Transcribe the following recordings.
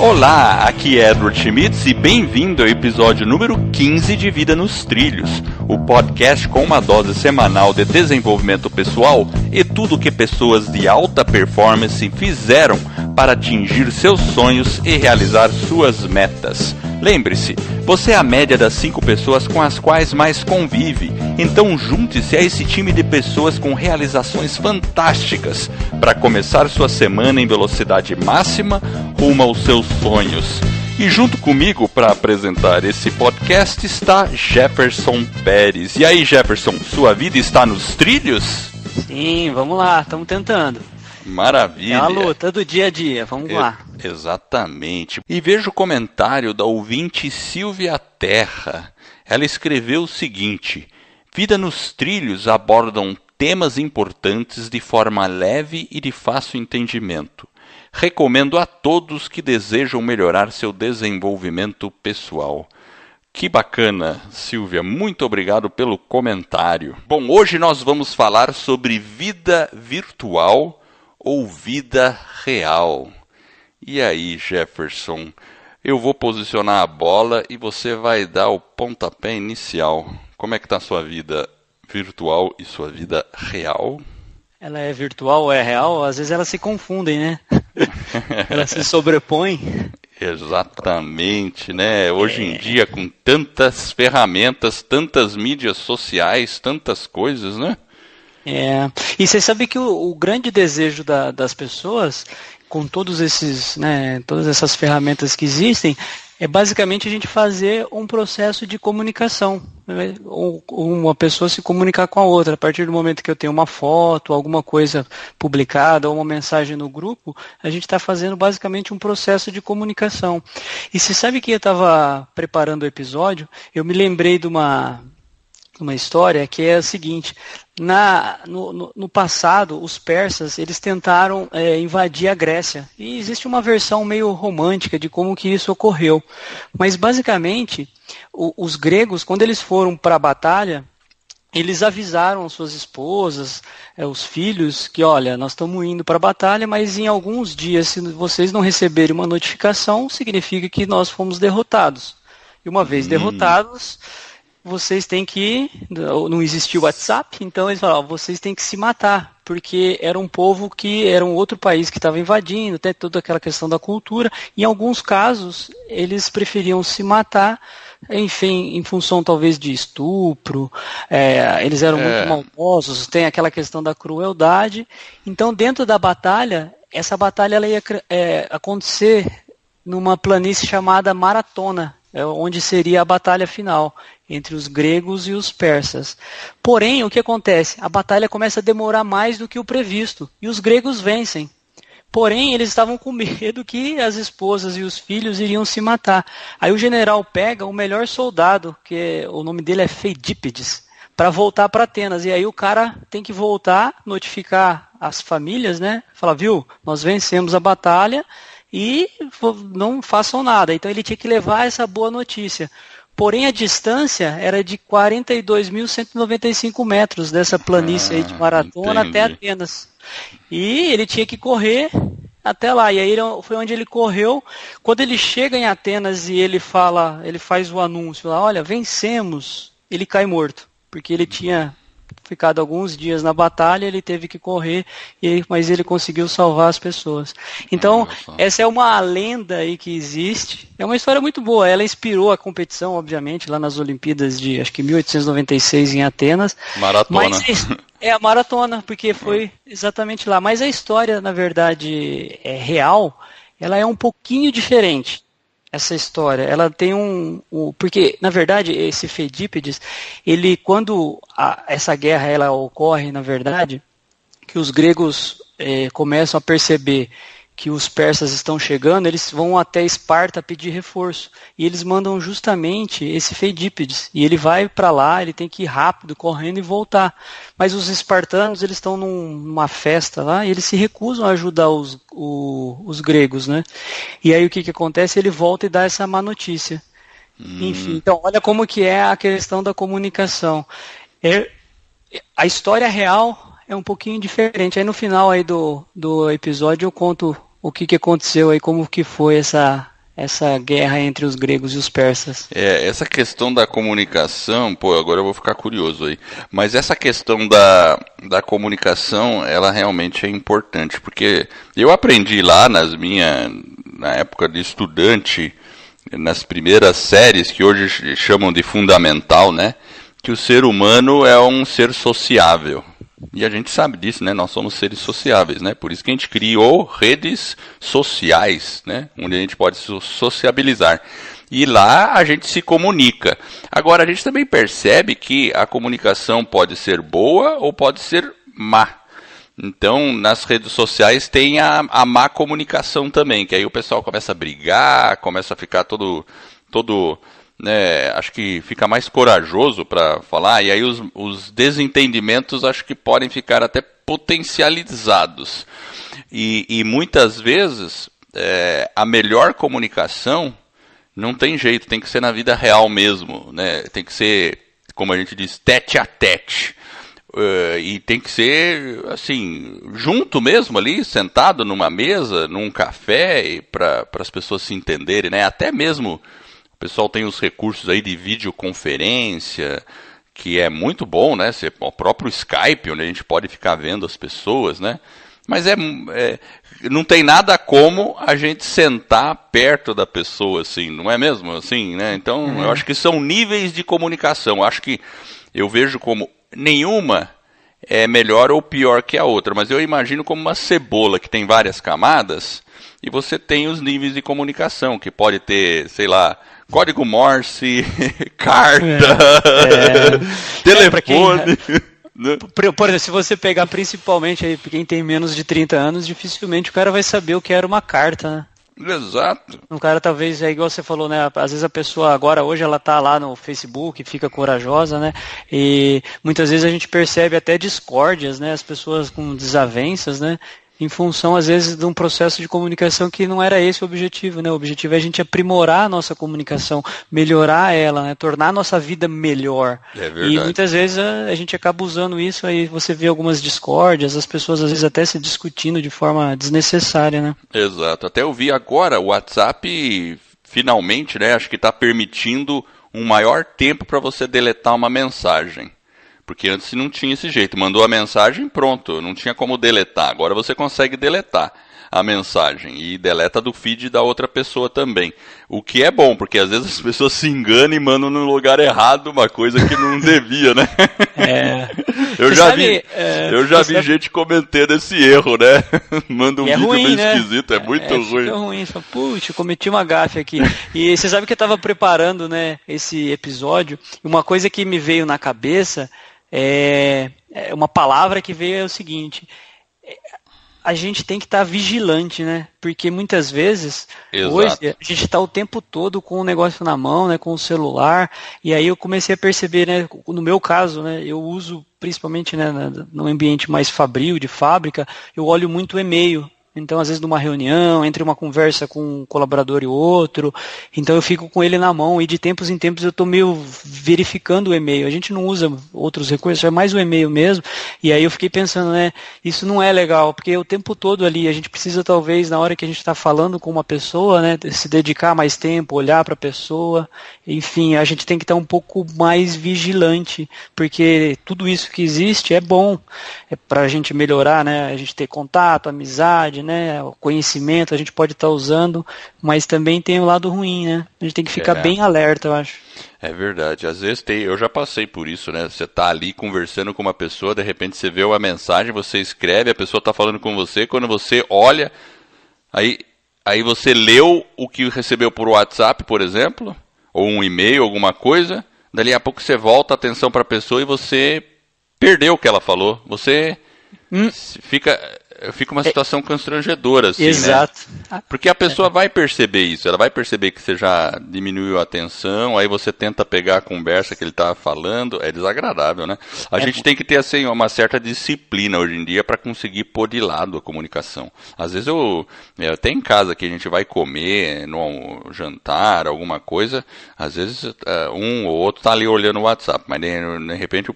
Olá, aqui é Edward Schmitz e bem-vindo ao episódio número 15 de Vida nos Trilhos, o podcast com uma dose semanal de desenvolvimento pessoal e tudo que pessoas de alta performance fizeram para atingir seus sonhos e realizar suas metas. Lembre-se, você é a média das 5 pessoas com as quais mais convive, então junte-se a esse time de pessoas com realizações fantásticas para começar sua semana em velocidade máxima rumo aos seus sonhos. E junto comigo para apresentar esse podcast está Jefferson Pérez. E aí, Jefferson, sua vida está nos trilhos? Sim, vamos lá, estamos tentando. Maravilha. É uma luta do dia a dia, vamos lá. Exatamente. E vejo o comentário da ouvinte Silvia Terra. Ela escreveu o seguinte: Vida nos Trilhos abordam temas importantes de forma leve e de fácil entendimento. Recomendo a todos que desejam melhorar seu desenvolvimento pessoal. Que bacana, Silvia. Muito obrigado pelo comentário. Bom, hoje nós vamos falar sobre vida virtual ou vida real. E aí, Jefferson, eu vou posicionar a bola e você vai dar o pontapé inicial. Como é que está a sua vida virtual e sua vida real? Ela é virtual ou é real? Às vezes elas se confundem, né? Elas se sobrepõem. Exatamente, né? Hoje em dia, com tantas ferramentas, tantas mídias sociais, tantas coisas, né? E você sabe que o grande desejo das pessoas, com todos esses, né, todas essas ferramentas que existem, é basicamente a gente fazer um processo de comunicação, né? Uma pessoa se comunicar com a outra. A partir do momento que eu tenho uma foto, alguma coisa publicada ou uma mensagem no grupo, a gente está fazendo basicamente um processo de comunicação. E você sabe que eu estava preparando o episódio, eu me lembrei de uma história que é a seguinte: no passado, os persas eles tentaram invadir a Grécia, e existe uma versão meio romântica de como que isso ocorreu, mas basicamente os gregos, quando eles foram para a batalha, eles avisaram as suas esposas, os filhos, que olha, nós estamos indo para a batalha, mas em alguns dias, se vocês não receberem uma notificação, significa que nós fomos derrotados. E uma vez derrotados, vocês têm que, não existia o WhatsApp, então eles falaram, vocês têm que se matar, porque era um povo que era um outro país que estava invadindo, até toda aquela questão da cultura. Em alguns casos, eles preferiam se matar, enfim, em função talvez de estupro, eles eram muito maldosos, tem aquela questão da crueldade. Então, dentro da batalha, essa batalha ela ia acontecer numa planície chamada Maratona, onde seria a batalha final entre os gregos e os persas. Porém, o que acontece? A batalha começa a demorar mais do que o previsto, e os gregos vencem. Porém, eles estavam com medo que as esposas e os filhos iriam se matar. Aí o general pega o melhor soldado, que o nome dele é Feidípides, para voltar para Atenas. E aí o cara tem que voltar, notificar as famílias, né? Falar, viu, nós vencemos a batalha, e não façam nada. Então ele tinha que levar essa boa notícia. Porém, a distância era de 42.195 metros dessa planície aí de Maratona até Atenas. E ele tinha que correr até lá. E aí foi onde ele correu. Quando ele chega em Atenas e ele faz o anúncio lá, olha, vencemos, ele cai morto, porque ele tinha ficado alguns dias na batalha, ele teve que correr, mas ele conseguiu salvar as pessoas. Então, essa é uma lenda aí que existe, é uma história muito boa, ela inspirou a competição, obviamente, lá nas Olimpíadas de, acho que 1896 em Atenas. Maratona. Mas a maratona, porque foi exatamente lá. Mas a história, na verdade, real, ela é um pouquinho diferente. Essa história, ela tem porque, na verdade, esse Feidípides, ele, quando essa guerra ela ocorre, na verdade, que os gregos começam a perceber que os persas estão chegando, eles vão até Esparta pedir reforço, e eles mandam justamente esse Feidípides, e ele vai para lá, ele tem que ir rápido, correndo e voltar, mas os espartanos, eles estão numa festa lá, e eles se recusam a ajudar os gregos, né? E aí o que acontece? Ele volta e dá essa má notícia. Enfim, então olha como que é a questão da comunicação. A história real é um pouquinho diferente. Aí no final aí do episódio eu conto o que aconteceu aí, como que foi essa essa guerra entre os gregos e os persas. Essa questão da comunicação, agora eu vou ficar curioso aí, mas essa questão da comunicação, ela realmente é importante, porque eu aprendi lá na época de estudante, nas primeiras séries, que hoje chamam de fundamental, né, que o ser humano é um ser sociável. E a gente sabe disso, né? Nós somos seres sociáveis, né? Por isso que a gente criou redes sociais, né? Onde a gente pode se sociabilizar. E lá a gente se comunica. Agora, a gente também percebe que a comunicação pode ser boa ou pode ser má. Então, nas redes sociais tem a má comunicação também, que aí o pessoal começa a brigar, começa a ficar todo né, acho que fica mais corajoso para falar, e aí os desentendimentos acho que podem ficar até potencializados. E muitas vezes a melhor comunicação não tem jeito, tem que ser na vida real mesmo, né? Tem que ser, como a gente diz, tete a tete. E tem que ser assim, junto mesmo ali, sentado numa mesa, num café, para as pessoas se entenderem, né? Até mesmo o pessoal tem os recursos aí de videoconferência, que é muito bom, né? O próprio Skype, onde a gente pode ficar vendo as pessoas, né? Mas não tem nada como a gente sentar perto da pessoa, assim, não é mesmo? Assim, né? Então, eu acho que são níveis de comunicação. Eu acho que eu vejo como nenhuma é melhor ou pior que a outra, mas eu imagino como uma cebola que tem várias camadas, e você tem os níveis de comunicação, que pode ter, sei lá, código Morse, carta, telefone. Por exemplo, se você pegar principalmente aí, quem tem menos de 30 anos, dificilmente o cara vai saber o que era uma carta, né? Exato. Um cara talvez, igual você falou, né? Às vezes a pessoa hoje ela tá lá no Facebook, fica corajosa, né? E muitas vezes a gente percebe até discórdias, né? As pessoas com desavenças, né? Em função, às vezes, de um processo de comunicação que não era esse o objetivo, né? O objetivo é a gente aprimorar a nossa comunicação, melhorar ela, né? Tornar a nossa vida melhor. É verdade. E muitas vezes a gente acaba usando isso, aí você vê algumas discórdias, as pessoas às vezes até se discutindo de forma desnecessária, né? Exato. Até eu vi agora o WhatsApp, finalmente, né? Acho que está permitindo um maior tempo para você deletar uma mensagem. Porque antes não tinha esse jeito. Mandou a mensagem, pronto. Não tinha como deletar. Agora você consegue deletar a mensagem. E deleta do feed da outra pessoa também. O que é bom, porque às vezes as pessoas se enganam e mandam no lugar errado uma coisa que não devia, né? Eu já vi gente cometendo esse erro, né? Manda um vídeo ruim, meio esquisito. É muito ruim. Fica ruim. Fala, putz, cometi uma gafe aqui. E você sabe que eu estava preparando, né, esse episódio. E uma coisa que me veio na cabeça... uma palavra que veio é o seguinte: a gente tem que estar vigilante, né? Porque muitas vezes, hoje, a gente está o tempo todo com o negócio na mão, né? Com o celular, e aí eu comecei a perceber, né? No meu caso, né? Eu uso, principalmente, né, no ambiente mais fabril, de fábrica, eu olho muito o e-mail. Então, às vezes, numa reunião, entre uma conversa com um colaborador e outro, então eu fico com ele na mão e de tempos em tempos eu estou meio verificando o e-mail. A gente não usa outros recursos, é mais o e-mail mesmo. E aí eu fiquei pensando, né, isso não é legal, porque o tempo todo ali a gente precisa talvez, na hora que a gente está falando com uma pessoa, né, se dedicar mais tempo, olhar para a pessoa, enfim, a gente tem que estar um pouco mais vigilante, porque tudo isso que existe é bom, é para a gente melhorar, né, a gente ter contato, amizade, né, o conhecimento a gente pode estar usando, mas também tem o lado ruim, né? A gente tem que ficar bem alerta, eu acho. É verdade, às vezes eu já passei por isso, né? Você tá ali conversando com uma pessoa, de repente você vê uma mensagem, você escreve, a pessoa tá falando com você, quando você olha, aí você leu o que recebeu por WhatsApp, por exemplo, ou um e-mail, alguma coisa, dali a pouco você volta a atenção para a pessoa e você perdeu o que ela falou, você fica uma situação constrangedora, assim, exato, né? Porque a pessoa vai perceber isso, ela vai perceber que você já diminuiu a atenção, aí você tenta pegar a conversa que ele está falando, é desagradável, né? A gente tem que ter, assim, uma certa disciplina hoje em dia para conseguir pôr de lado a comunicação. Às vezes até em casa que a gente vai comer, no jantar, alguma coisa, às vezes um ou outro está ali olhando o WhatsApp, mas de repente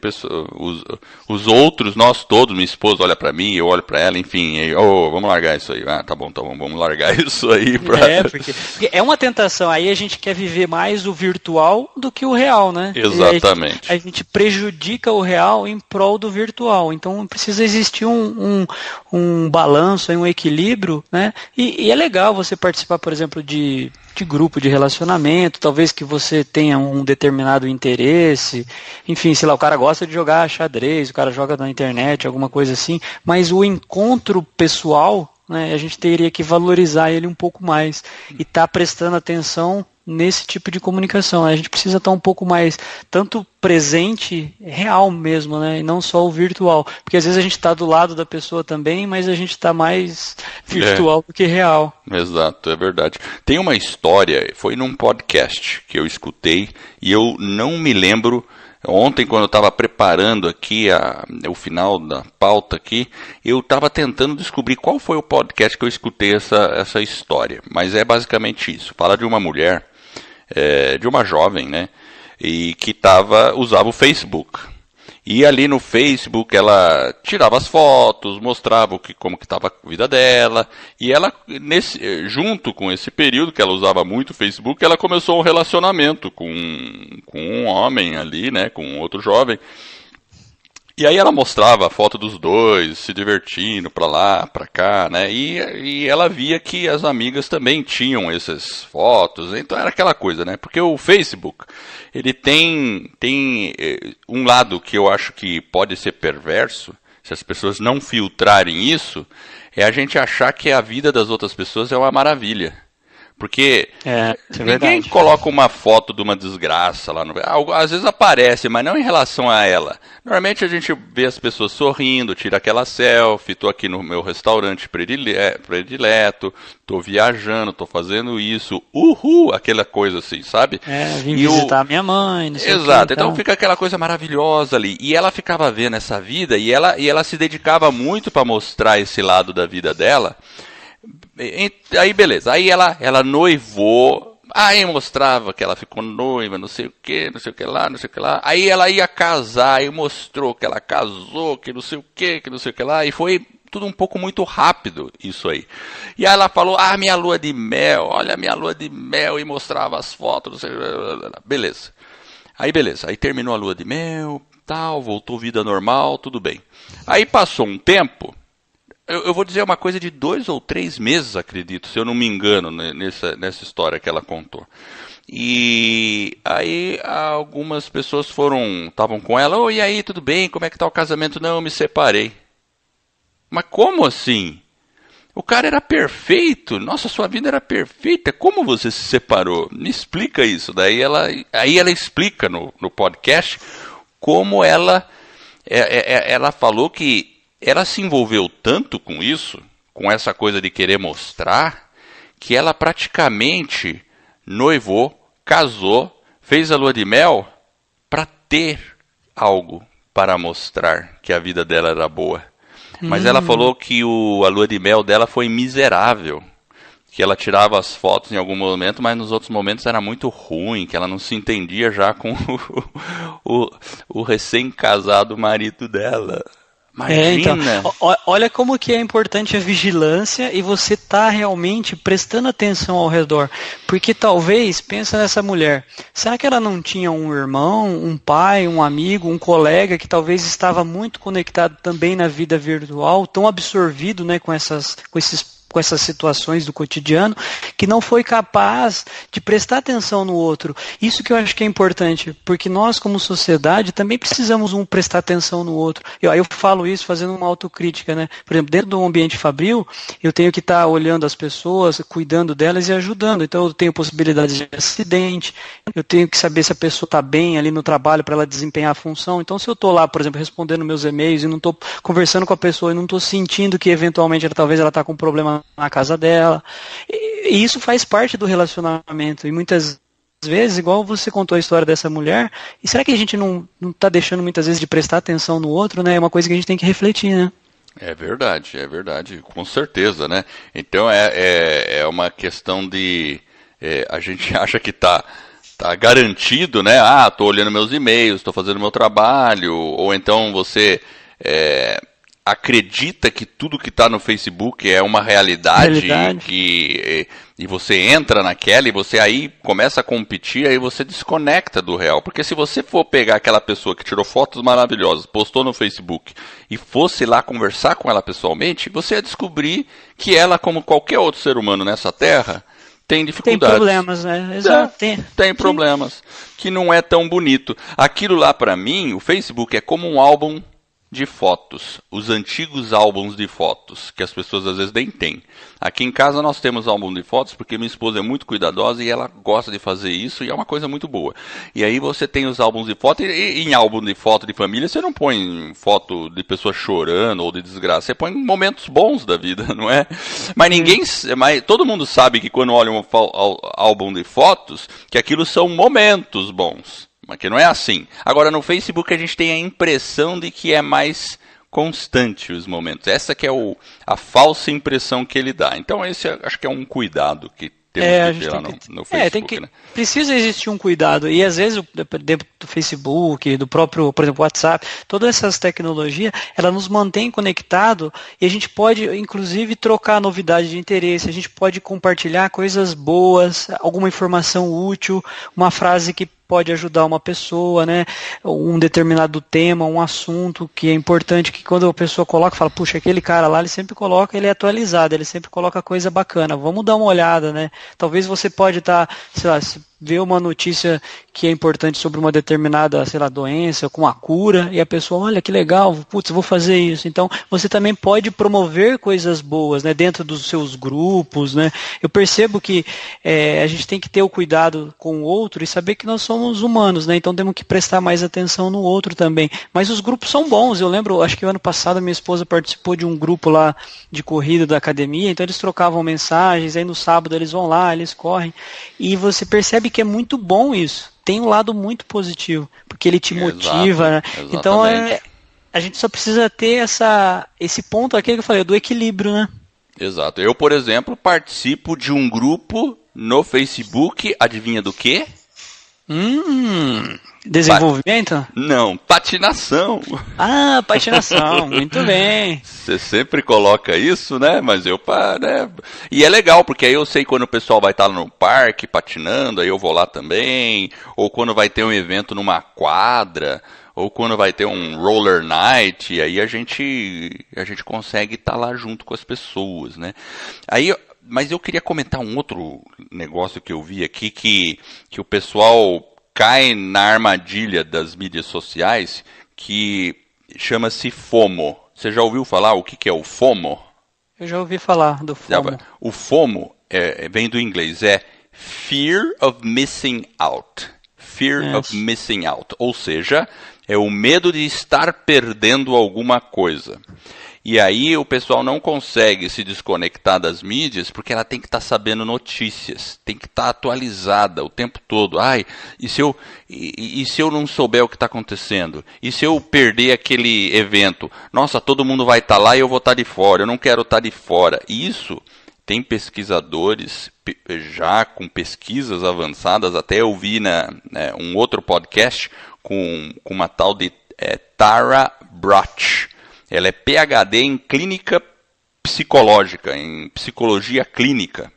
os outros, nós todos, minha esposa olha para mim, eu olho para ela, enfim, vamos largar isso aí. Tá bom, vamos largar pegar isso aí pra... Porque é uma tentação. Aí a gente quer viver mais o virtual do que o real, né? Exatamente. A gente prejudica o real em prol do virtual. Então precisa existir um balanço, um equilíbrio, né? E é legal você participar, por exemplo, de grupo de relacionamento, talvez que você tenha um determinado interesse, enfim, sei lá, o cara gosta de jogar xadrez, o cara joga na internet, alguma coisa assim, mas o encontro pessoal, né, a gente teria que valorizar ele um pouco mais e estar prestando atenção nesse tipo de comunicação. A gente precisa estar um pouco mais, tanto presente, real mesmo, né, e não só o virtual, porque às vezes a gente está do lado da pessoa também, mas a gente está mais virtual do que real. Exato, é verdade. Tem uma história, foi num podcast que eu escutei e eu não me lembro. Ontem, quando eu estava preparando aqui o final da pauta aqui, eu estava tentando descobrir qual foi o podcast que eu escutei essa história. Mas é basicamente isso. Fala de uma mulher, de uma jovem, né? E que usava o Facebook. E ali no Facebook ela tirava as fotos, mostrava como que estava a vida dela. E ela, junto com esse período que ela usava muito o Facebook, ela começou um relacionamento com um homem ali, né, com outro jovem. E aí ela mostrava a foto dos dois, se divertindo pra lá, pra cá, né? E ela via que as amigas também tinham essas fotos. Então era aquela coisa, né? Porque o Facebook, ele tem um lado que eu acho que pode ser perverso, se as pessoas não filtrarem isso, é a gente achar que a vida das outras pessoas é uma maravilha. Porque ninguém coloca uma foto de uma desgraça lá no... Às vezes aparece, mas não em relação a ela. Normalmente a gente vê as pessoas sorrindo, tira aquela selfie, tô aqui no meu restaurante predileto, tô viajando, tô fazendo isso, aquela coisa assim, sabe? Vim visitar a minha mãe, não sei o que. Exato, então fica aquela coisa maravilhosa ali. E ela ficava vendo essa vida e ela se dedicava muito para mostrar esse lado da vida dela. Aí beleza, aí ela noivou, aí mostrava que ela ficou noiva, não sei o que lá, aí ela ia casar, aí mostrou que ela casou, que não sei o que lá, e foi tudo um pouco muito rápido isso aí. E aí ela falou, minha lua de mel, olha a minha lua de mel, e mostrava as fotos, não sei, beleza. Aí terminou a lua de mel, tal, voltou vida normal, tudo bem. Aí passou um tempo. Eu vou dizer uma coisa de 2 ou 3 meses, acredito, se eu não me engano, nessa história que ela contou. E aí algumas pessoas estavam com ela, e aí, tudo bem, como é que tá o casamento? Não, eu me separei. Mas como assim? O cara era perfeito, nossa, sua vida era perfeita, como você se separou? Me explica isso. Daí ela explica no podcast como ela falou que ela se envolveu tanto com isso, com essa coisa de querer mostrar, que ela praticamente noivou, casou, fez a lua de mel para ter algo para mostrar que a vida dela era boa. Mas ela falou que a lua de mel dela foi miserável, que ela tirava as fotos em algum momento, mas nos outros momentos era muito ruim, que ela não se entendia já com o recém-casado marido dela. Imagina. Então, olha como que é importante a vigilância e você está realmente prestando atenção ao redor. Porque talvez, pensa nessa mulher, será que ela não tinha um irmão, um pai, um amigo, um colega que talvez estava muito conectado também na vida virtual, tão absorvido, né, com essas situações do cotidiano, que não foi capaz de prestar atenção no outro. Isso que eu acho que é importante, porque nós, como sociedade, também precisamos prestar atenção no outro. Eu falo isso fazendo uma autocrítica, né? Por exemplo, dentro do ambiente fabril, eu tenho que estar olhando as pessoas, cuidando delas e ajudando. Então, eu tenho possibilidades de acidente, eu tenho que saber se a pessoa está bem ali no trabalho para ela desempenhar a função. Então, se eu estou lá, por exemplo, respondendo meus e-mails e não estou conversando com a pessoa e não estou sentindo que, eventualmente, talvez ela está com um problema na casa dela. E isso faz parte do relacionamento. E muitas vezes, igual você contou a história dessa mulher, e será que a gente não está deixando muitas vezes de prestar atenção no outro, né? É uma coisa que a gente tem que refletir, né? É verdade, com certeza, né? Então é uma questão de... a gente acha que tá garantido, né? Tô olhando meus e-mails, tô fazendo meu trabalho, ou então você... acredita que tudo que está no Facebook é uma realidade. E você entra naquela e você aí começa a competir, aí você desconecta do real. Porque se você for pegar aquela pessoa que tirou fotos maravilhosas, postou no Facebook e fosse lá conversar com ela pessoalmente, você ia descobrir que ela, como qualquer outro ser humano nessa terra, tem dificuldades. Tem problemas, né? Exato. Tem problemas. Que não é tão bonito. Aquilo lá, pra mim, o Facebook é como um álbum de fotos. Os antigos álbuns de fotos, que as pessoas às vezes nem têm. Aqui em casa nós temos álbum de fotos, porque minha esposa é muito cuidadosa e ela gosta de fazer isso, e é uma coisa muito boa. E aí você tem os álbuns de foto, e em álbum de foto de família, você não põe foto de pessoa chorando ou de desgraça, você põe momentos bons da vida, não é? Mas todo mundo sabe que quando olha um álbum de fotos, que aquilo são momentos bons. Mas que não é assim. Agora, no Facebook, a gente tem a impressão de que é mais constante os momentos. Essa que é a falsa impressão que ele dá. Então, esse acho que é um cuidado que temos que ter lá no Facebook. Né? Precisa existir um cuidado. E, às vezes, dentro do Facebook, do próprio, por exemplo, WhatsApp, todas essas tecnologias, ela nos mantém conectado e a gente pode, inclusive, trocar novidade de interesse, a gente pode compartilhar coisas boas, alguma informação útil, uma frase que pode ajudar uma pessoa, né? Um determinado tema, um assunto que é importante, que quando a pessoa coloca, fala, puxa, aquele cara lá, ele sempre coloca, ele é atualizado, ele sempre coloca coisa bacana, vamos dar uma olhada, né? Talvez você pode estar, sei lá, ver uma notícia que é importante sobre uma determinada, sei lá, doença, com a cura, e a pessoa, olha que legal, putz, vou fazer isso. Então, você também pode promover coisas boas, né, dentro dos seus grupos, né. Eu percebo que a gente tem que ter o cuidado com o outro e saber que nós somos humanos, né, então temos que prestar mais atenção no outro também. Mas os grupos são bons, eu lembro, acho que o ano passado minha esposa participou de um grupo lá de corrida da academia, então eles trocavam mensagens, aí no sábado eles vão lá, eles correm, e você percebe que é muito bom isso. Tem um lado muito positivo, porque ele te motiva, né? Então a gente só precisa ter esse ponto aqui que eu falei, do equilíbrio, né? Exato. Eu, por exemplo, participo de um grupo no Facebook, adivinha do quê? Desenvolvimento? Não, patinação. Ah, patinação, muito bem. Você sempre coloca isso, né? Mas né? E é legal, porque aí eu sei quando o pessoal vai estar no parque patinando, aí eu vou lá também. Ou quando vai ter um evento numa quadra, ou quando vai ter um roller night, aí a gente consegue estar lá junto com as pessoas, né? Mas eu queria comentar um outro negócio que eu vi aqui, que o pessoal cai na armadilha das mídias sociais, que chama-se FOMO. Você já ouviu falar o que é o FOMO? Eu já ouvi falar do FOMO. O FOMO vem do inglês, é Fear of Missing Out. Fear of Missing Out. Ou seja, é o medo de estar perdendo alguma coisa. E aí o pessoal não consegue se desconectar das mídias porque ela tem que estar sabendo notícias, tem que estar atualizada o tempo todo. Ai, e se eu não souber o que está acontecendo? E se eu perder aquele evento? Nossa, todo mundo vai estar lá e eu vou estar de fora, eu não quero estar de fora. E isso tem pesquisadores já com pesquisas avançadas, até eu vi um outro podcast com uma tal de Tara Brach. Ela é PhD em clínica psicológica, em psicologia clínica,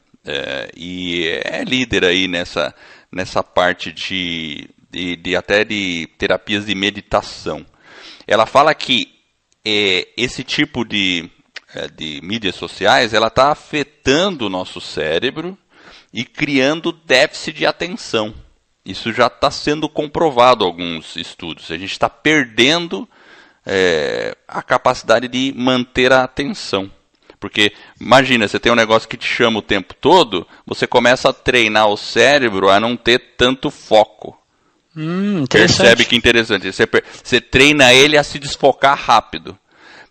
e é líder aí nessa parte até de terapias de meditação. Ela fala que esse tipo de mídias sociais, ela está afetando o nosso cérebro e criando déficit de atenção. Isso já está sendo comprovado em alguns estudos. A gente está perdendo a capacidade de manter a atenção. Porque, imagina, você tem um negócio que te chama o tempo todo, você começa a treinar o cérebro a não ter tanto foco. Percebe que interessante. Você treina ele a se desfocar rápido,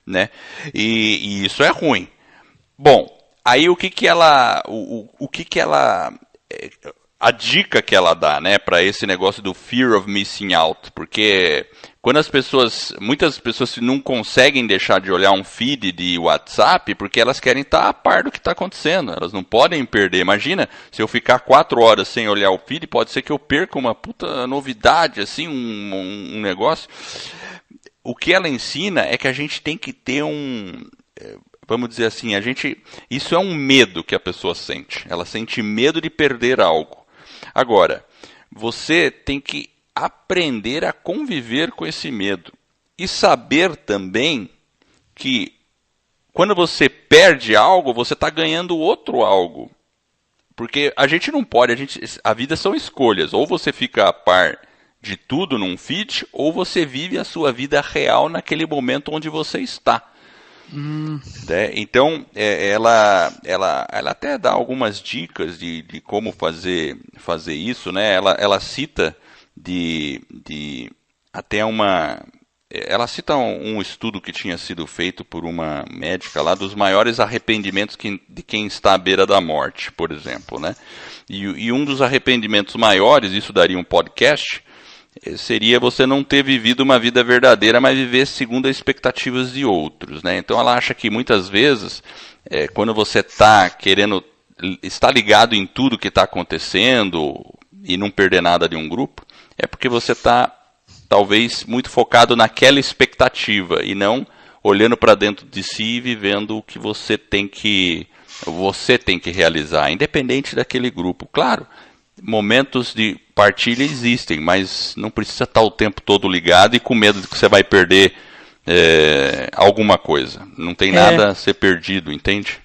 né? E isso é ruim. Bom, aí o que ela a dica que ela dá, né, para esse negócio do fear of missing out, porque quando muitas pessoas não conseguem deixar de olhar um feed de WhatsApp porque elas querem estar a par do que está acontecendo, elas não podem perder. Imagina, se eu ficar 4 horas sem olhar o feed, pode ser que eu perca uma puta novidade, assim, um negócio. o que ela ensina é que a gente tem que ter vamos dizer assim, isso é um medo que a pessoa sente. Ela sente medo de perder algo. Agora, você tem que aprender a conviver com esse medo. E saber também que quando você perde algo, você está ganhando outro algo. Porque a gente não pode, a vida são escolhas. Ou você fica a par de tudo num feed, ou você vive a sua vida real naquele momento onde você está. Né? Então, ela até dá algumas dicas de como fazer isso. Né? Ela cita até ela cita um estudo que tinha sido feito por uma médica lá dos maiores arrependimentos de quem está à beira da morte, por exemplo. Né? E um dos arrependimentos maiores, isso daria um podcast, seria você não ter vivido uma vida verdadeira, mas viver segundo as expectativas de outros. Né? Então ela acha que muitas vezes, quando você está ligado em tudo que está acontecendo e não perder nada de um grupo, é porque você está talvez muito focado naquela expectativa e não olhando para dentro de si e vivendo o que você tem que realizar, independente daquele grupo. Claro, momentos de partilha existem, mas não precisa estar o tempo todo ligado e com medo de que você vai perder alguma coisa. Não tem nada a ser perdido, entende?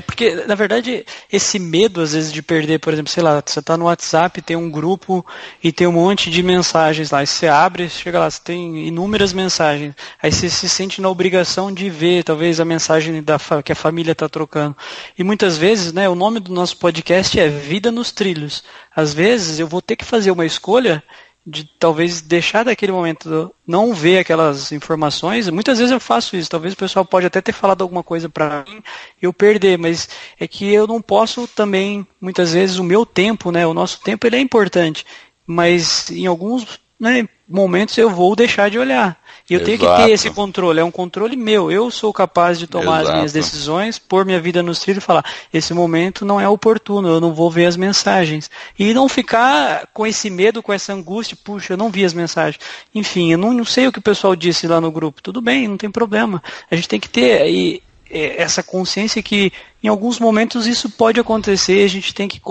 Porque, na verdade, esse medo, às vezes, de perder, por exemplo, sei lá, você está no WhatsApp, tem um grupo e tem um monte de mensagens lá, e você abre, chega lá, você tem inúmeras mensagens, aí você se sente na obrigação de ver, talvez, a mensagem que a família está trocando. E muitas vezes, né, o nome do nosso podcast é Vida nos Trilhos. Às vezes, eu vou ter que fazer uma escolha de talvez deixar daquele momento, não ver aquelas informações. Muitas vezes eu faço isso, talvez o pessoal pode até ter falado alguma coisa para mim e eu perder, mas é que eu não posso também, muitas vezes o meu tempo, né, o nosso tempo ele é importante, mas em alguns, né, momentos eu vou deixar de olhar. E eu tenho que ter esse controle, é um controle meu. Eu sou capaz de tomar as minhas decisões, pôr minha vida nos trilhos e falar, esse momento não é oportuno, eu não vou ver as mensagens. E não ficar com esse medo, com essa angústia, puxa, eu não vi as mensagens. Enfim, eu não sei o que o pessoal disse lá no grupo. Tudo bem, não tem problema. A gente tem que ter essa consciência que em alguns momentos isso pode acontecer, a gente tem que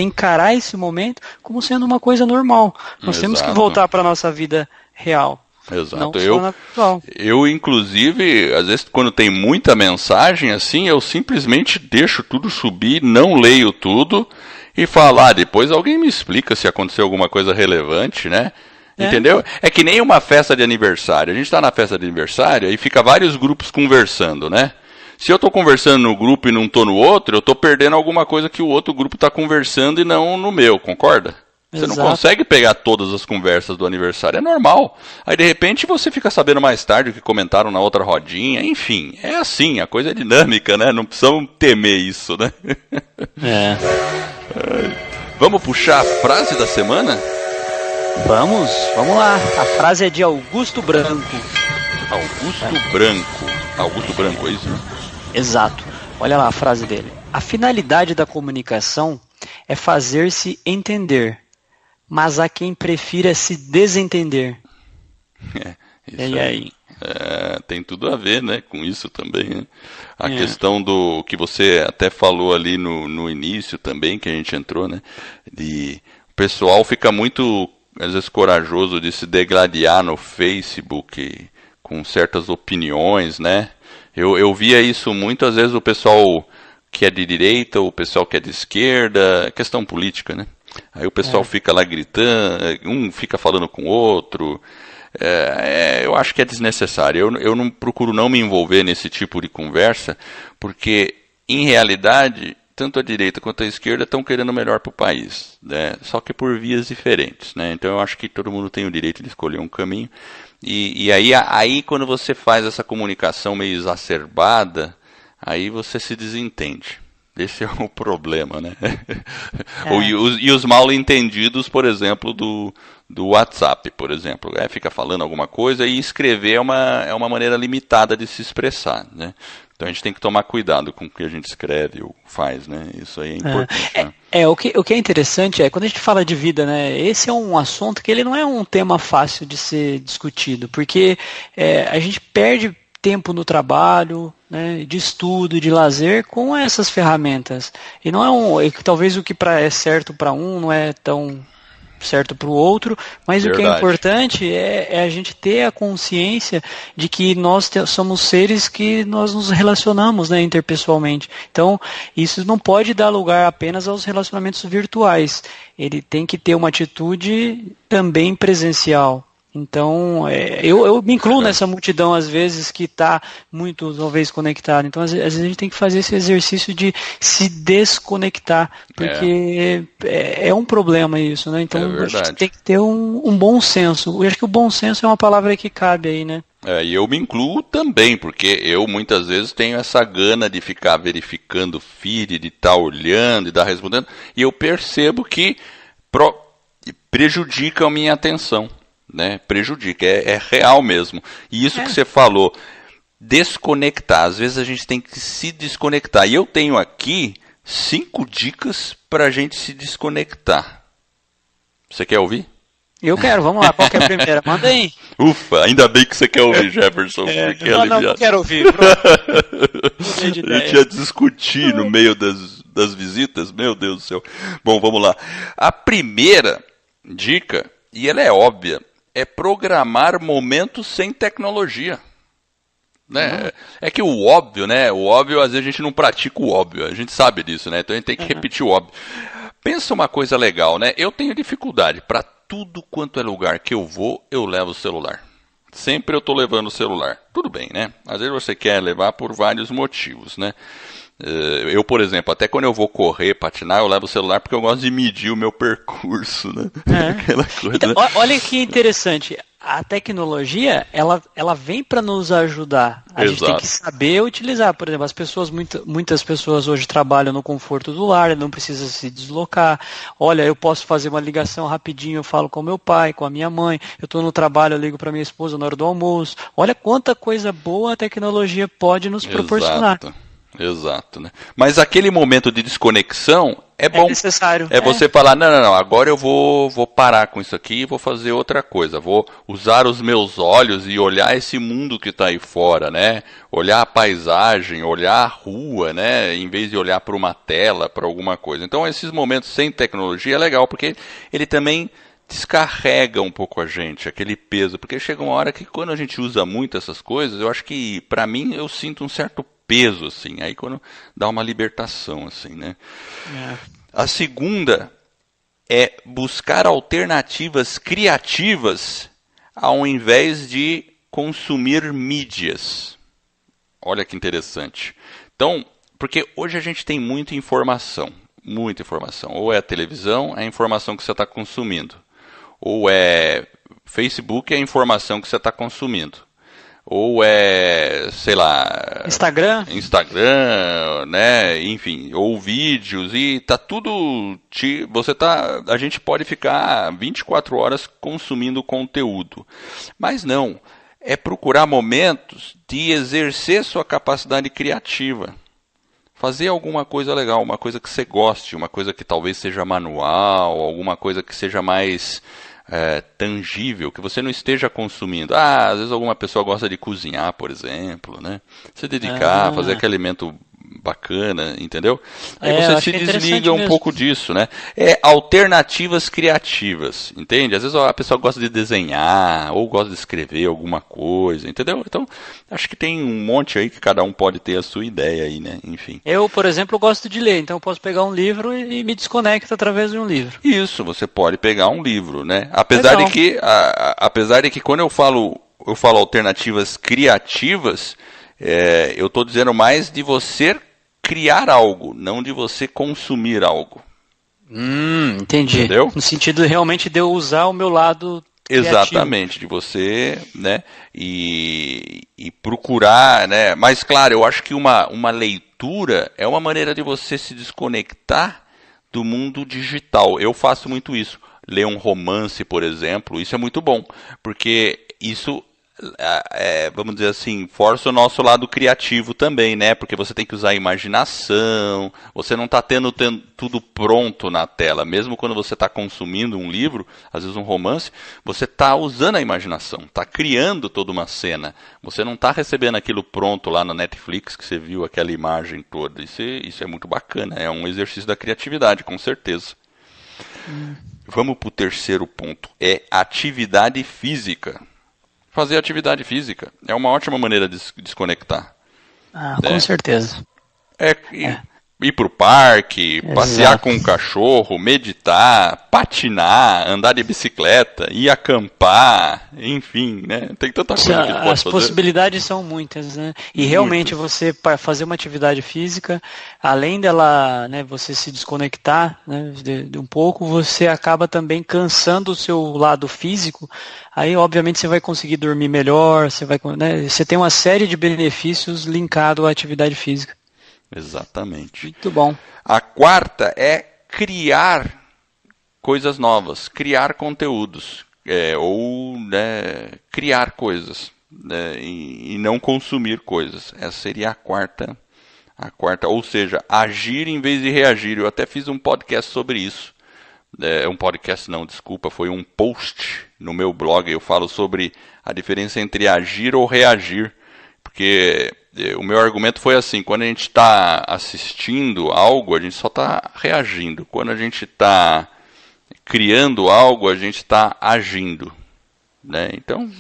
encarar esse momento como sendo uma coisa normal. Nós temos que voltar para a nossa vida real. Exato. Eu, inclusive, às vezes quando tem muita mensagem, assim, eu simplesmente deixo tudo subir, não leio tudo e falo, depois alguém me explica se aconteceu alguma coisa relevante, né? Entendeu? É que nem uma festa de aniversário. A gente está na festa de aniversário e fica vários grupos conversando, né? Se eu estou conversando no grupo e não estou no outro, eu estou perdendo alguma coisa que o outro grupo está conversando e não no meu, concorda? Você não consegue pegar todas as conversas do aniversário, é normal. Aí de repente você fica sabendo mais tarde o que comentaram na outra rodinha, enfim, é assim, a coisa é dinâmica, né? Não precisamos temer isso, né? Vamos puxar a frase da semana? Vamos lá. A frase é de Augusto Branco. Augusto Branco, é isso? Exato. Olha lá a frase dele. A finalidade da comunicação é fazer-se entender, mas há quem prefira se desentender. E aí? Tem tudo a ver, né, com isso também. Né? A questão do que você até falou ali no início também, que a gente entrou, né? O pessoal fica muito, às vezes, corajoso de se degladiar no Facebook com certas opiniões, né? Eu via isso muito, às vezes, o pessoal que é de direita, o pessoal que é de esquerda, questão política, né? Aí o pessoal fica lá gritando, um fica falando com o outro. Eu acho que é desnecessário. Eu não procuro não me envolver nesse tipo de conversa, porque, em realidade, tanto a direita quanto a esquerda estão querendo o melhor para o país, né? Só que por vias diferentes, né? Então eu acho que todo mundo tem o direito de escolher um caminho. E aí quando você faz essa comunicação meio exacerbada, aí você se desentende. Esse é o problema, né? E os mal entendidos, por exemplo, do WhatsApp, por exemplo. Fica falando alguma coisa e escrever é uma maneira limitada de se expressar, né? Então a gente tem que tomar cuidado com o que a gente escreve ou faz, né? Isso aí é importante. Né? O que é interessante é, quando a gente fala de vida, né, esse é um assunto que ele não é um tema fácil de ser discutido, porque a gente perde tempo no trabalho, né, de estudo, de lazer com essas ferramentas. E não é talvez o que é certo para um não é tão certo para o outro, mas Verdade. O que é importante é a gente ter a consciência de que nós somos seres que nós nos relacionamos, né, interpessoalmente. Então, isso não pode dar lugar apenas aos relacionamentos virtuais. Ele tem que ter uma atitude também presencial. Então, eu me incluo nessa multidão, às vezes, que está muito, talvez, conectada. Então, às vezes, a gente tem que fazer esse exercício de se desconectar, porque é um problema isso, né? Então, a gente tem que ter um bom senso. Eu acho que o bom senso é uma palavra que cabe aí, né? E eu me incluo também, porque eu muitas vezes tenho essa gana de ficar verificando o feed, de estar olhando e estar respondendo, e eu percebo que prejudica a minha atenção. Né, prejudica, é real mesmo. E isso que você falou, desconectar, às vezes a gente tem que se desconectar. E eu tenho aqui 5 dicas para a gente se desconectar. Você quer ouvir? Eu quero, vamos lá, qual que é a primeira? Manda aí. Ufa, ainda bem que você quer ouvir, Jefferson. Não quero ouvir. A gente ia discutir no meio das visitas, meu Deus do céu. Bom, vamos lá. A primeira dica, e ela é óbvia, é programar momentos sem tecnologia. Né? É que o óbvio, né? O óbvio, às vezes a gente não pratica o óbvio, a gente sabe disso, né? Então a gente tem que repetir o óbvio. Pensa uma coisa legal, né? Eu tenho dificuldade, para tudo quanto é lugar que eu vou, eu levo o celular. Sempre eu estou levando o celular. Tudo bem, né? Às vezes você quer levar por vários motivos, né? Eu, por exemplo, até quando eu vou correr, patinar, eu levo o celular porque eu gosto de medir o meu percurso, né? Aquela coisa, então, né? Olha que interessante. A tecnologia, ela vem para nos ajudar. A gente tem que saber utilizar. Por exemplo, muitas pessoas hoje trabalham no conforto do lar, não precisa se deslocar. Olha, eu posso fazer uma ligação rapidinho, eu falo com meu pai, com a minha mãe. Eu estou no trabalho, eu ligo para minha esposa na hora do almoço. Olha quanta coisa boa a tecnologia pode nos proporcionar. Exato, né? Mas aquele momento de desconexão é bom. É necessário. Você falar, não, agora eu vou parar com isso aqui e vou fazer outra coisa. Vou usar os meus olhos e olhar esse mundo que está aí fora, né? Olhar a paisagem, olhar a rua, né? Em vez de olhar para uma tela, para alguma coisa. Então, esses momentos sem tecnologia é legal, porque ele também descarrega um pouco a gente, aquele peso. Porque chega uma hora que quando a gente usa muito essas coisas, eu acho que, para mim, eu sinto um certo peso, assim, aí quando dá uma libertação, assim, né? A segunda é buscar alternativas criativas ao invés de consumir mídias. Olha que interessante. Então, porque hoje a gente tem muita informação. Ou é a televisão, é a informação que você está consumindo. Ou é Facebook, é a informação que você está consumindo. Ou é, sei lá... Instagram, né? Enfim, ou vídeos, e tá tudo... A gente pode ficar 24 horas consumindo conteúdo. Mas não, é procurar momentos de exercer sua capacidade criativa. Fazer alguma coisa legal, uma coisa que você goste, uma coisa que talvez seja manual, alguma coisa que seja mais... tangível, que você não esteja consumindo. Às vezes alguma pessoa gosta de cozinhar, por exemplo, né? Se dedicar, fazer aquele alimento bacana, entendeu? Aí você se desliga um pouco disso, né? Alternativas criativas, entende? Às vezes a pessoa gosta de desenhar, ou gosta de escrever alguma coisa, entendeu? Então, acho que tem um monte aí que cada um pode ter a sua ideia aí, né? Enfim. Eu, por exemplo, gosto de ler, então eu posso pegar um livro e me desconecto através de um livro. Isso, você pode pegar um livro, né? Apesar de que quando eu falo alternativas criativas, eu estou dizendo mais de você criar algo, não de você consumir algo. Entendi. Entendeu? No sentido realmente de eu usar o meu lado criativo. Exatamente, de você, né, e procurar, né, mas claro, eu acho que uma leitura é uma maneira de você se desconectar do mundo digital. Eu faço muito isso. Ler um romance, por exemplo, isso é muito bom, porque isso vamos dizer assim, força o nosso lado criativo também, né? Porque você tem que usar a imaginação, você não está tendo tudo pronto na tela. Mesmo quando você está consumindo um livro, às vezes um romance, você está usando a imaginação, está criando toda uma cena. Você não está recebendo aquilo pronto lá na Netflix, que você viu aquela imagem toda. Isso é muito bacana, é um exercício da criatividade, com certeza. Vamos para o terceiro ponto, é atividade física. Fazer atividade física é uma ótima maneira de desconectar. Com certeza. Ir para o parque, Exato. Passear com o cachorro, meditar, patinar, andar de bicicleta, ir acampar, enfim, né? Tem tanta coisa que pode As fazer. possibilidades são muitas, né? E realmente você fazer uma atividade física, além dela, né, você se desconectar, né, de um pouco, você acaba também cansando o seu lado físico. Aí, obviamente, você vai conseguir dormir melhor, você tem uma série de benefícios linkados à atividade física. Exatamente. Muito bom. A quarta é criar coisas novas, criar conteúdos, ou criar coisas, né, e não consumir coisas. Essa seria a quarta, ou seja, agir em vez de reagir. Eu até fiz um podcast sobre isso. Um podcast não, desculpa, foi um post no meu blog. Eu falo sobre a diferença entre agir ou reagir, porque o meu argumento foi assim: quando a gente está assistindo algo, a gente só está reagindo. Quando a gente está criando algo, a gente está agindo, né? Então,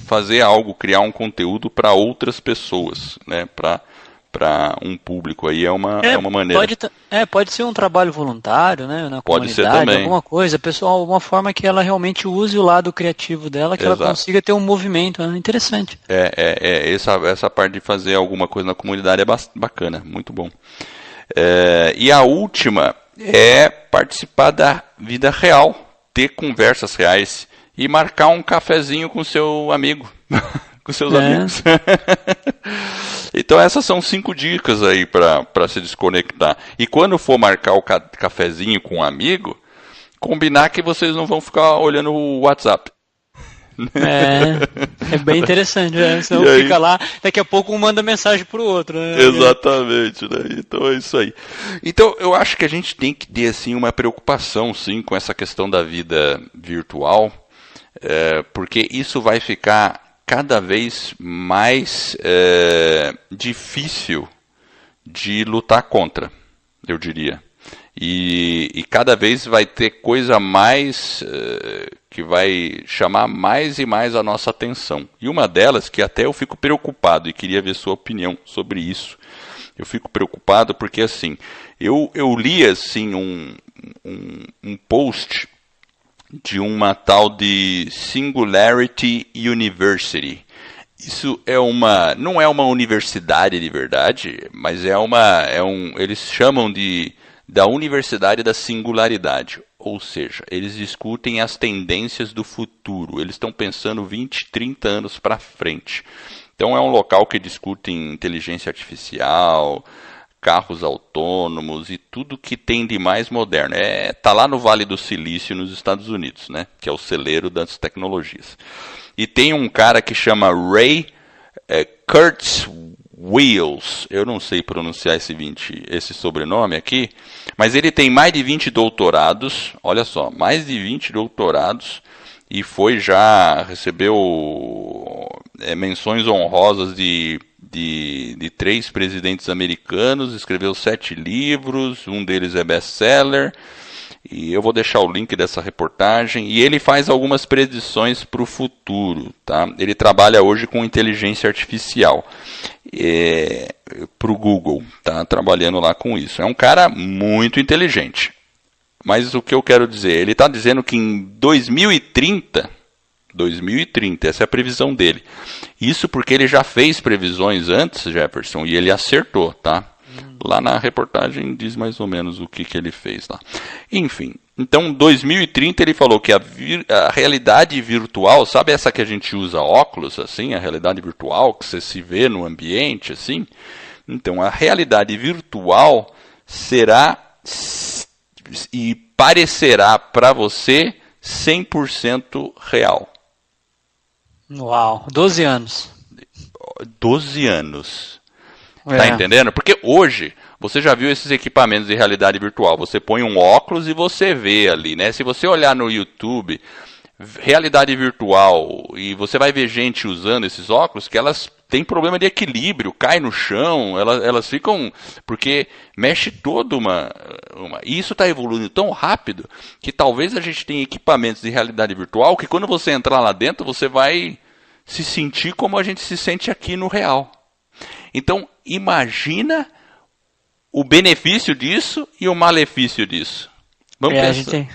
fazer algo, criar um conteúdo para outras pessoas, né? Para um público aí é uma maneira. Pode ser um trabalho voluntário, né, na pode comunidade, ser também. Alguma coisa, pessoal, uma forma que ela realmente use o lado criativo dela, que Exato. ela consiga ter um movimento, né? Interessante. Essa parte de fazer alguma coisa na comunidade é bacana, muito bom. E a última é participar da vida real, ter conversas reais e marcar um cafezinho com seu amigo, com seus amigos. Então essas são 5 dicas aí para se desconectar. E quando for marcar o cafezinho com um amigo, combinar que vocês não vão ficar olhando o WhatsApp. É bem interessante, né? Senão fica lá, daqui a pouco um manda mensagem pro outro, né? Exatamente, né? Então é isso aí. Então eu acho que a gente tem que ter assim uma preocupação, sim, com essa questão da vida virtual, porque isso vai ficar cada vez mais difícil de lutar contra, eu diria. E cada vez vai ter coisa mais que vai chamar mais e mais a nossa atenção. E uma delas, que até eu fico preocupado e queria ver sua opinião sobre isso. Eu fico preocupado porque assim, eu li assim um post de uma tal de Singularity University. Isso não é uma universidade de verdade, mas eles chamam da Universidade da Singularidade. Ou seja, eles discutem as tendências do futuro. Eles estão pensando 20, 30 anos para frente. Então é um local que discute inteligência artificial, carros autônomos e tudo que tem de mais moderno. Tá lá no Vale do Silício, nos Estados Unidos, né? Que é o celeiro das tecnologias. E tem um cara que chama Ray Kurzweil. Eu não sei pronunciar esse sobrenome aqui, mas ele tem mais de 20 doutorados. Olha só, mais de 20 doutorados. E recebeu menções honrosas de 3 presidentes americanos, escreveu 7 livros, um deles é best-seller, e eu vou deixar o link dessa reportagem, e ele faz algumas predições para o futuro, tá? Ele trabalha hoje com inteligência artificial para o Google, tá? Trabalhando lá com isso. É um cara muito inteligente, mas o que eu quero dizer, ele está dizendo que em 2030, essa é a previsão dele. Isso porque ele já fez previsões antes, Jefferson, e ele acertou, tá? Lá na reportagem diz mais ou menos o que ele fez lá. Enfim, então 2030 ele falou que a realidade virtual, sabe essa que a gente usa óculos, assim, a realidade virtual, que você se vê no ambiente, assim? Então a realidade virtual será e parecerá para você 100% real. Uau, 12 anos. 12 anos. Tá entendendo? Porque hoje, você já viu esses equipamentos de realidade virtual. Você põe um óculos e você vê ali, né? Se você olhar no YouTube, realidade virtual, e você vai ver gente usando esses óculos que elas têm problema de equilíbrio, cai no chão, elas ficam... Porque mexe toda e isso está evoluindo tão rápido que talvez a gente tenha equipamentos de realidade virtual que quando você entrar lá dentro, você vai se sentir como a gente se sente aqui no real. Então, imagina o benefício disso e o malefício disso. Vamos pensar.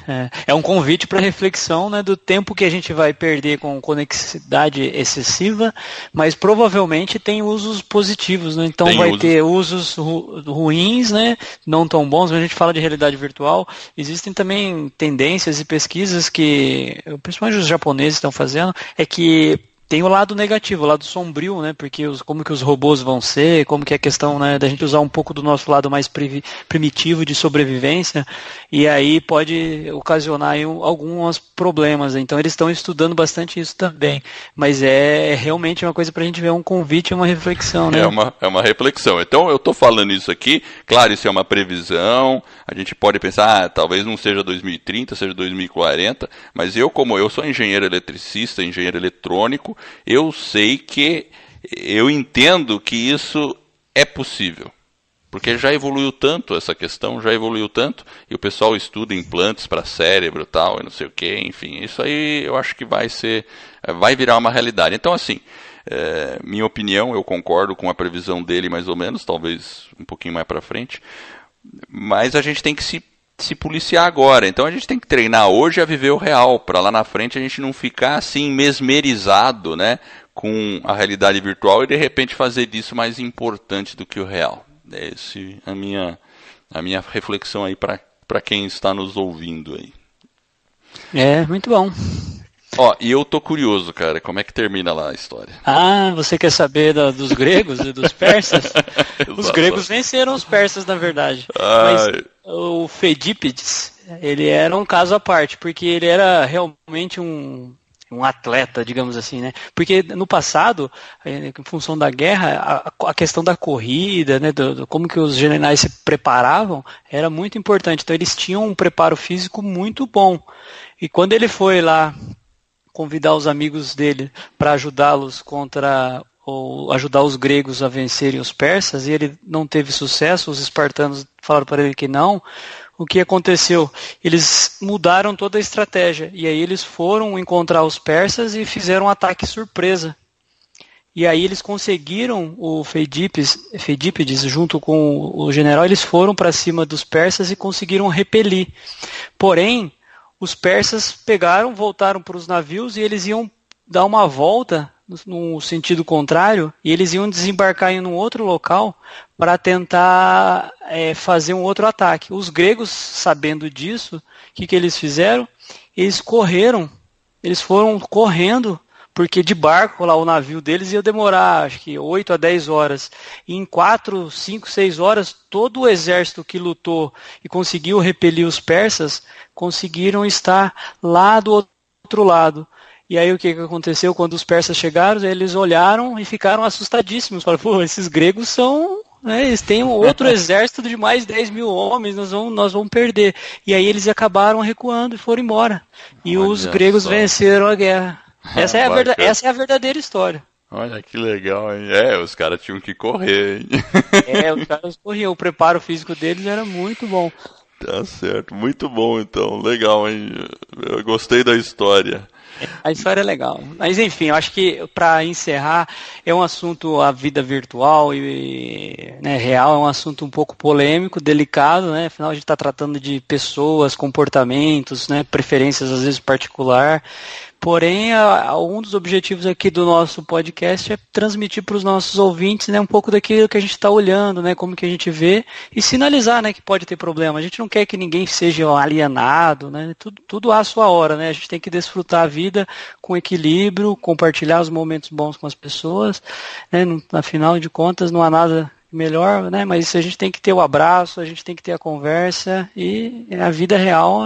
É um convite para reflexão, né, do tempo que a gente vai perder com conectividade excessiva, mas provavelmente tem usos positivos, né? Então ter usos ruins, né, não tão bons. Quando a gente fala de realidade virtual, existem também tendências e pesquisas que, principalmente os japoneses estão fazendo, é que tem o lado negativo, o lado sombrio, né? Porque como que os robôs vão ser, como que é a questão, né, da gente usar um pouco do nosso lado mais primitivo de sobrevivência, e aí pode ocasionar aí alguns problemas. Então eles estão estudando bastante isso também. Mas é realmente uma coisa para a gente ver, um convite, uma reflexão, né? É uma reflexão. Então eu estou falando isso aqui, claro, isso é uma previsão, a gente pode pensar, talvez não seja 2030, seja 2040, mas como eu sou engenheiro eletricista, engenheiro eletrônico, eu sei que, eu entendo que isso é possível. Porque já evoluiu tanto essa questão, e o pessoal estuda implantes para cérebro e tal, e não sei o que, enfim, isso aí eu acho que vai virar uma realidade. Então, assim, minha opinião, eu concordo com a previsão dele mais ou menos, talvez um pouquinho mais para frente, mas a gente tem que se policiar agora. Então a gente tem que treinar hoje a viver o real, para lá na frente a gente não ficar assim mesmerizado, né, com a realidade virtual e de repente fazer disso mais importante do que o real. Essa é a minha reflexão aí para quem está nos ouvindo aí. Muito bom. E eu tô curioso, cara, como é que termina lá a história? Você quer saber dos gregos e dos persas? Os gregos venceram os persas, na verdade. Mas o Fedípides, ele era um caso à parte, porque ele era realmente um atleta, digamos assim, né? Porque no passado, em função da guerra, a questão da corrida, né, como que os generais se preparavam, era muito importante. Então eles tinham um preparo físico muito bom. E quando ele foi lá convidar os amigos dele para ajudá-los ou ajudar os gregos a vencerem os persas, e ele não teve sucesso, os espartanos falaram para ele que não. O que aconteceu? Eles mudaram toda a estratégia, e aí eles foram encontrar os persas e fizeram um ataque surpresa. E aí eles conseguiram, o Fedípides, junto com o general, eles foram para cima dos persas e conseguiram repelir. Porém, os persas voltaram para os navios e eles iam dar uma volta no sentido contrário e eles iam desembarcar em um outro local para tentar fazer um outro ataque. Os gregos, sabendo disso, o que eles fizeram? Eles foram correndo, porque de barco, lá o navio deles ia demorar, acho que 8 a 10 horas. E em 4, 5, 6 horas, todo o exército que lutou e conseguiu repelir os persas, conseguiram estar lá do outro lado. E aí o que aconteceu? Quando os persas chegaram, eles olharam e ficaram assustadíssimos. Falaram, esses gregos são... eles têm um outro exército de mais 10 mil homens, nós vamos perder. E aí eles acabaram recuando e foram embora. E os gregos venceram a guerra. Essa é a verdadeira história. Olha que legal, hein? Os caras tinham que correr, hein? Os caras corriam, o preparo físico deles era muito bom. Tá certo, muito bom então, legal, hein? Eu gostei da história. A história é legal. Mas enfim, eu acho que para encerrar, é um assunto, a vida virtual e real, é um assunto um pouco polêmico, delicado, né? Afinal a gente está tratando de pessoas, comportamentos, né? Preferências às vezes particular. Porém, um dos objetivos aqui do nosso podcast é transmitir para os nossos ouvintes, né, um pouco daquilo que a gente está olhando, né, como que a gente vê, e sinalizar, né, que pode ter problema. A gente não quer que ninguém seja alienado, né, tudo há a sua hora, né, a gente tem que desfrutar a vida com equilíbrio, compartilhar os momentos bons com as pessoas, né, afinal de contas não há nada melhor, né, mas a gente tem que ter o abraço, a gente tem que ter a conversa, e a vida real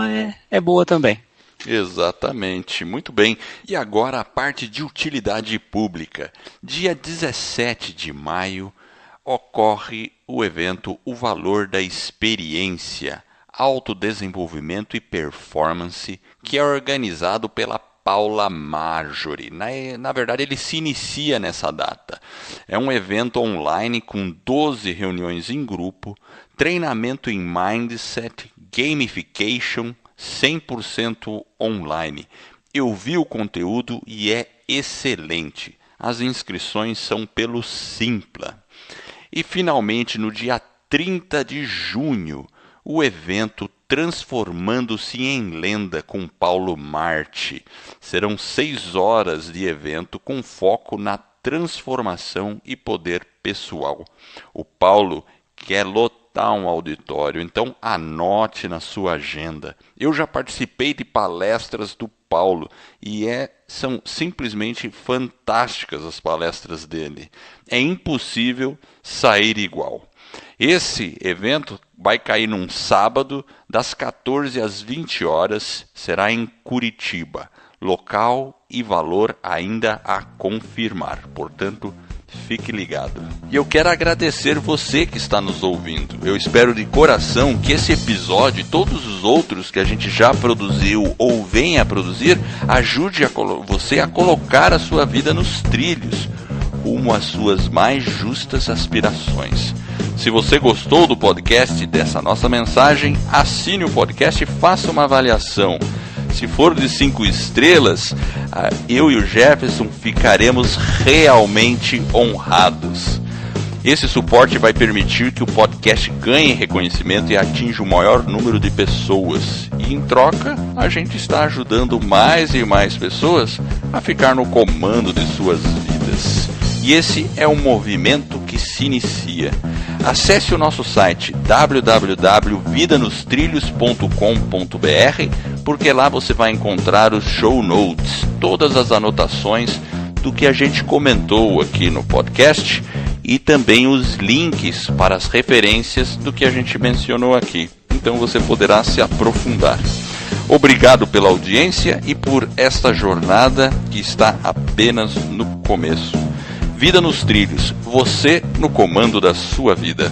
é boa também. Exatamente, muito bem. E agora a parte de utilidade pública. Dia 17 de maio ocorre o evento O Valor da Experiência, Autodesenvolvimento e Performance, que é organizado pela Paula Marjorie. Na verdade, ele se inicia nessa data. É um evento online com 12 reuniões em grupo, treinamento em mindset, gamification, 100% online. Eu vi o conteúdo e é excelente. As inscrições são pelo Simpla. E finalmente, no dia 30 de junho, o evento Transformando-se em Lenda com Paulo Marte. Serão 6 horas de evento com foco na transformação e poder pessoal. O Paulo quer lotar um auditório, então anote na sua agenda. Eu já participei de palestras do Paulo e são simplesmente fantásticas as palestras dele. É impossível sair igual. Esse evento vai cair num sábado, das 14 às 20 horas, será em Curitiba. Local e valor ainda a confirmar, portanto, fique ligado. E eu quero agradecer você que está nos ouvindo. Eu espero de coração que esse episódio e todos os outros que a gente já produziu ou venha a produzir ajude você a colocar a sua vida nos trilhos, rumo às suas mais justas aspirações. Se você gostou do podcast, dessa nossa mensagem, assine o podcast e faça uma avaliação. Se for de 5 estrelas, eu e o Jefferson ficaremos realmente honrados. Esse suporte vai permitir que o podcast ganhe reconhecimento e atinja o maior número de pessoas. E em troca, a gente está ajudando mais e mais pessoas a ficar no comando de suas vidas. E esse é um movimento que se inicia. Acesse o nosso site www.vidanostrilhos.com.br, porque lá você vai encontrar os show notes, todas as anotações do que a gente comentou aqui no podcast e também os links para as referências do que a gente mencionou aqui. Então você poderá se aprofundar. Obrigado pela audiência e por esta jornada que está apenas no começo. Vida nos Trilhos, você no comando da sua vida.